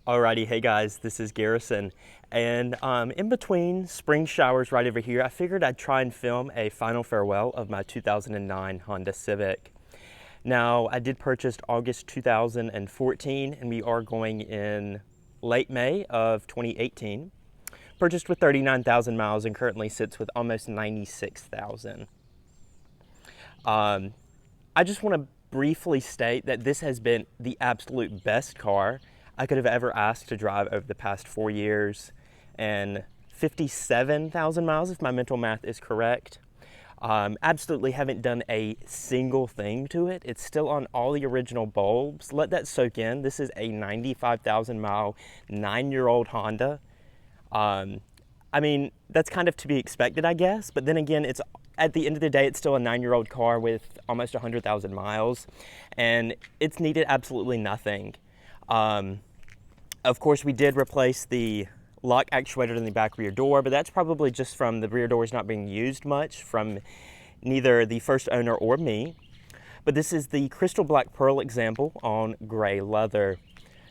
Alrighty, hey guys, this is Garrison, and in between spring showers right over here, I figured I'd try and film a final farewell of my 2009 Honda Civic. Now, I did purchase August 2014, and we are going in late May of 2018. Purchased with 39,000 miles and currently sits with almost 96,000. I just want to briefly state that this has been the absolute best car I could have ever asked to drive over the past 4 years and 57,000 miles, if my mental math is correct. Absolutely haven't done a single thing to it. It's still on all the original bulbs. Let that soak in. This is a 95,000 mile, 9-year-old Honda. I mean, that's kind of to be expected, I guess. But then again, it's at the end of the day, it's still a 9-year-old car with almost 100,000 miles, and it's needed absolutely nothing. Of course, we did replace the lock actuator in the back rear door, but that's probably just from the rear doors not being used much from neither the first owner or me. But this is the crystal black pearl example on gray leather.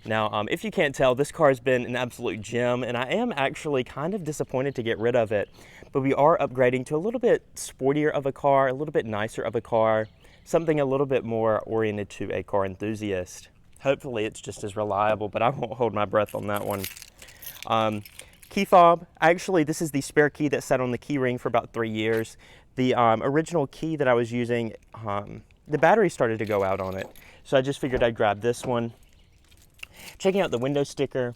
Now, if you can't tell, this car has been an absolute gem, and I am actually kind of disappointed to get rid of it. But we are upgrading to a little bit sportier of a car, a little bit nicer of a car, something a little bit more oriented to a car enthusiast. Hopefully it's just as reliable, but I won't hold my breath on that one. Key fob, actually this is the spare key that sat on the key ring for about 3 years. The original key that I was using, the battery started to go out on it. So I just figured I'd grab this one. Checking out the window sticker,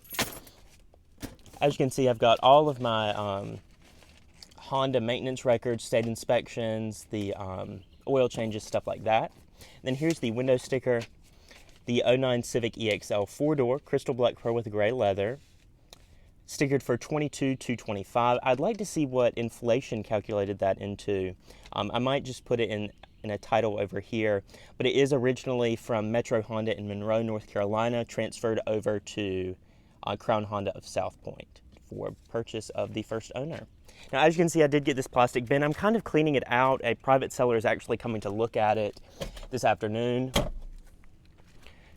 as you can see, I've got all of my Honda maintenance records, state inspections, the oil changes, stuff like that. And then here's the window sticker. The 09 Civic EXL 4-door, crystal black pearl with gray leather, stickered for $22,225. I'd like to see what inflation calculated that into. I might just put it in a title over here, but it is originally from Metro Honda in Monroe, North Carolina, transferred over to Crown Honda of South Point for purchase of the first owner. Now, as you can see, I did get this plastic bin. I'm kind of cleaning it out. A private seller is actually coming to look at it this afternoon.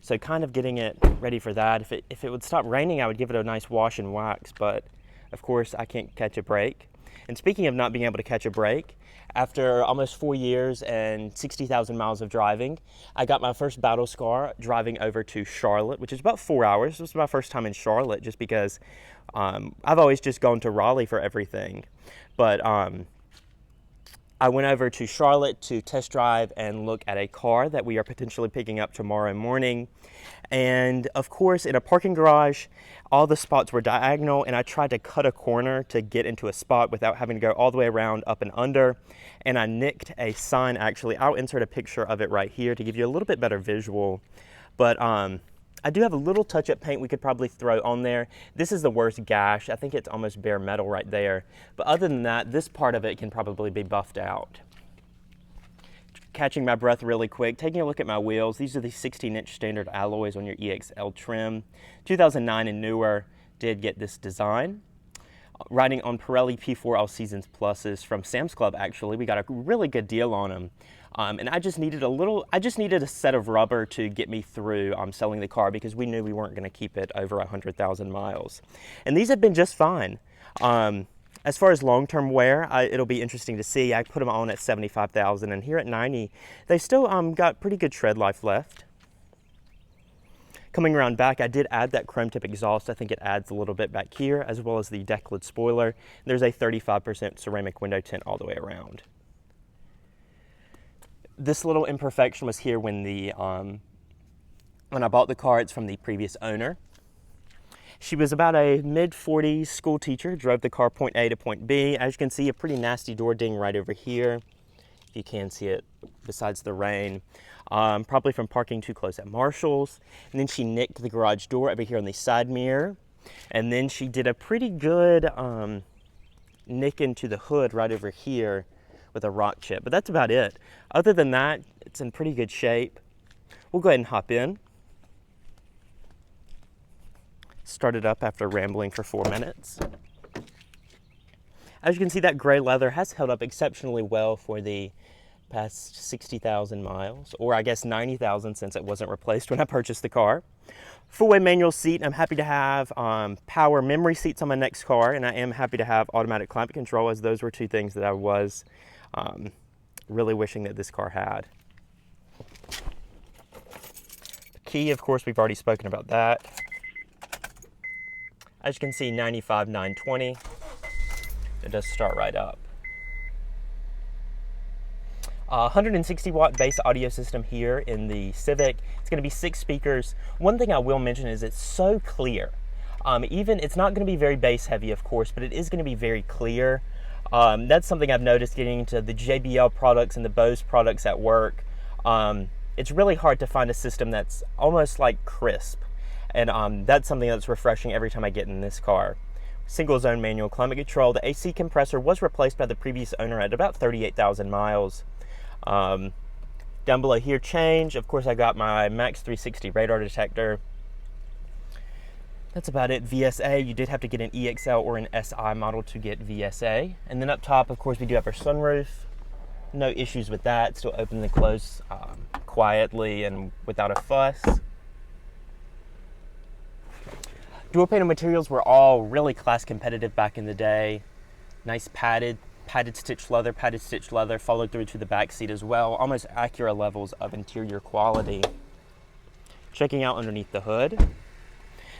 So kind of getting it ready for that. If it would stop raining, I would give it a nice wash and wax, but of course I can't catch a break. And speaking of not being able to catch a break, after almost 4 years and 60,000 miles of driving, I got my first battle scar driving over to Charlotte, which is about 4 hours. This was my first time in Charlotte just because I've always just gone to Raleigh for everything. But I went over to Charlotte to test drive and look at a car that we are potentially picking up tomorrow morning. And of course, in a parking garage, all the spots were diagonal, and I tried to cut a corner to get into a spot without having to go all the way around, up and under. And I nicked a sign, actually. I'll insert a picture of it right here to give you a little bit better visual. But I do have a little touch-up paint we could probably throw on there. This is the worst gash. I think it's almost bare metal right there. But other than that, this part of it can probably be buffed out. Catching my breath really quick, taking a look at my wheels. These are the 16-inch standard alloys on your EXL trim. 2009 and newer did get this design. Riding on Pirelli P4 All Seasons Pluses from Sam's Club, actually. We got a really good deal on them. And I just needed a set of rubber to get me through selling the car because we knew we weren't going to keep it over 100,000 miles. And these have been just fine. As far as long-term wear, it'll be interesting to see. I put them on at 75,000, and here at 90, they still got pretty good tread life left. Coming around back, I did add that chrome tip exhaust. I think it adds a little bit back here, as well as the deck lid spoiler. There's a 35% ceramic window tint all the way around. This little imperfection was here when I bought the car. It's from the previous owner. She was about a mid-40s school teacher, drove the car point A to point B. As you can see, a pretty nasty door ding right over here. If you can see it, besides the rain. Probably from parking too close at Marshall's. And then she nicked the garage door over here on the side mirror. And then she did a pretty good nick into the hood right over here with a rock chip. But that's about it. Other than that, it's in pretty good shape. We'll go ahead and hop in. Start it up after rambling for 4 minutes. As you can see, that gray leather has held up exceptionally well for the past 60,000 miles, or I guess 90,000 since it wasn't replaced when I purchased the car. Full-way manual seat. I'm happy to have power memory seats on my next car, and I am happy to have automatic climate control, as those were two things that I was really wishing that this car had. The key, of course, we've already spoken about that. As you can see, 95,920. It does start right up. 160 watt bass audio system here in the Civic. It's going to be 6 speakers. One thing I will mention is it's so clear. It's not going to be very bass heavy, of course, but it is going to be very clear. That's something I've noticed getting into the JBL products and the Bose products at work. It's really hard to find a system that's almost like crisp. And that's something that's refreshing every time I get in this car. Single zone manual climate control. The AC compressor was replaced by the previous owner at about 38,000 miles. Down below here, change. Of course, I got my Max 360 radar detector. That's about it. VSA, you did have to get an EXL or an SI model to get VSA. And then up top, of course, we do have our sunroof. No issues with that. Still open and close quietly and without a fuss. Dual panel materials were all really class competitive back in the day. Nice padded stitched leather followed through to the back seat as well. Almost accurate levels of interior quality. Checking out underneath the hood.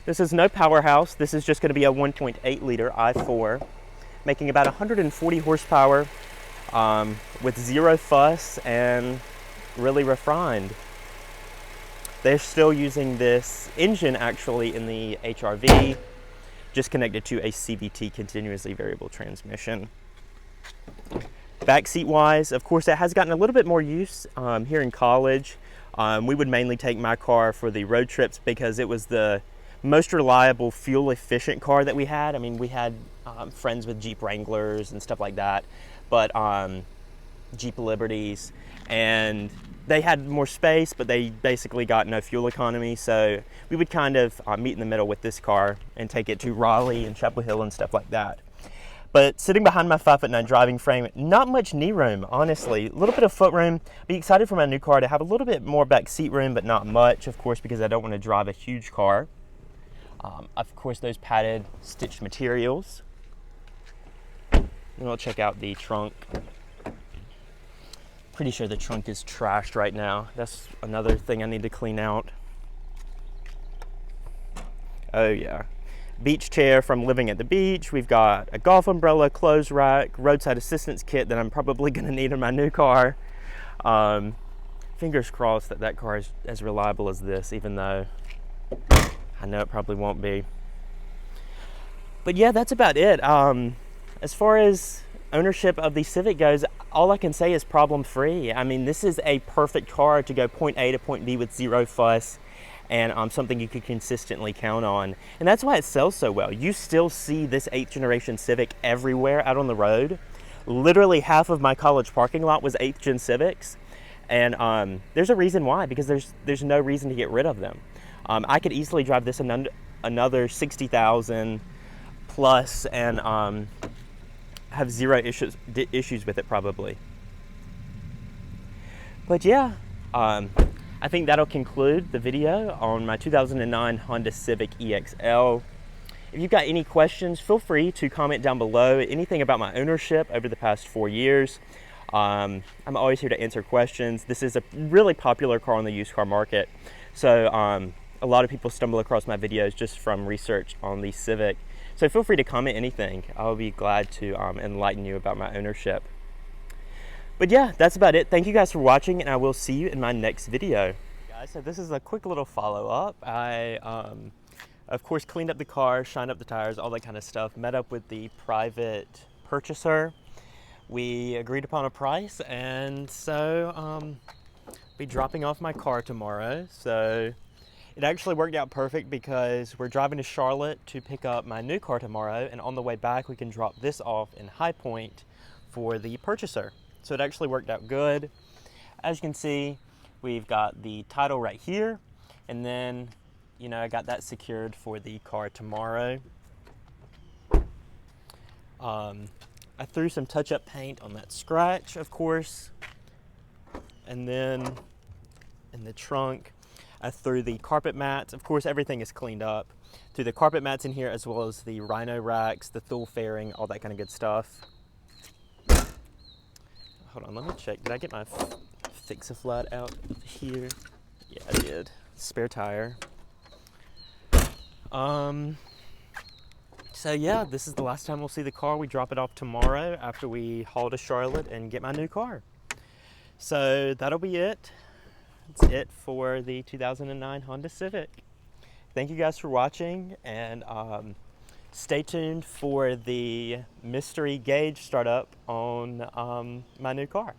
This is no powerhouse. This is just going to be a 1.8 liter i4, making about 140 horsepower with zero fuss and really refined. They're still using this engine actually in the HRV, just connected to a CVT, continuously variable transmission. Backseat wise, of course, it has gotten a little bit more use here in college. We would mainly take my car for the road trips because it was the most reliable, fuel efficient car that we had. I mean, we had friends with Jeep Wranglers and stuff like that, but Jeep Liberties, and they had more space, but they basically got no fuel economy. So we would kind of meet in the middle with this car and take it to Raleigh and Chapel Hill and stuff like that. But sitting behind my 5'9" driving frame, not much knee room, honestly. A little bit of foot room. Be excited for my new car to have a little bit more back seat room, but not much, of course, because I don't want to drive a huge car. Of course, those padded stitched materials. And we'll check out the trunk. Pretty sure the trunk is trashed right now. That's another thing I need to clean out. Oh yeah. Beach chair from living at the beach. We've got a golf umbrella, clothes rack, roadside assistance kit that I'm probably going to need in my new car. Fingers crossed that that car is as reliable as this, even though I know it probably won't be. But yeah, that's about it. As far as ownership of the Civic goes, all I can say is problem free. I mean, this is a perfect car to go point A to point B with zero fuss, and something you could consistently count on. And that's why it sells so well. You still see this 8th generation Civic everywhere out on the road. Literally half of my college parking lot was 8th gen Civics. And there's a reason why, because there's no reason to get rid of them. I could easily drive this another 60,000 plus and have zero issues with it probably. But yeah, I think that'll conclude the video on my 2009 Honda Civic EXL. If you've got any questions, feel free to comment down below. Anything about my ownership over the past 4 years. I'm always here to answer questions. This is a really popular car on the used car market. So a lot of people stumble across my videos just from research on the Civic. So feel free to comment anything. I'll be glad to enlighten you about my ownership. But yeah, that's about it. Thank you guys for watching, and I will see you in my next video. Guys, so this is a quick little follow-up. I, of course, cleaned up the car, shined up the tires, all that kind of stuff. Met up with the private purchaser. We agreed upon a price, and so I'll be dropping off my car tomorrow. So it actually worked out perfect because we're driving to Charlotte to pick up my new car tomorrow, and on the way back we can drop this off in High Point for the purchaser. So it actually worked out good. As you can see, we've got the title right here, and then, you know, I got that secured for the car tomorrow. I threw some touch-up paint on that scratch, of course. And then in the trunk, I threw the carpet mats. Of course, everything is cleaned up. Threw the carpet mats in here, as well as the rhino racks, the Thule fairing, all that kind of good stuff. Hold on, let me check. Did I get my Fix-A-Flat out here? Yeah, I did. Spare tire. So yeah, this is the last time we'll see the car. We drop it off tomorrow after we haul to Charlotte and get my new car. So that'll be it. That's it for the 2009 Honda Civic. Thank you guys for watching, and stay tuned for the mystery gauge startup on my new car.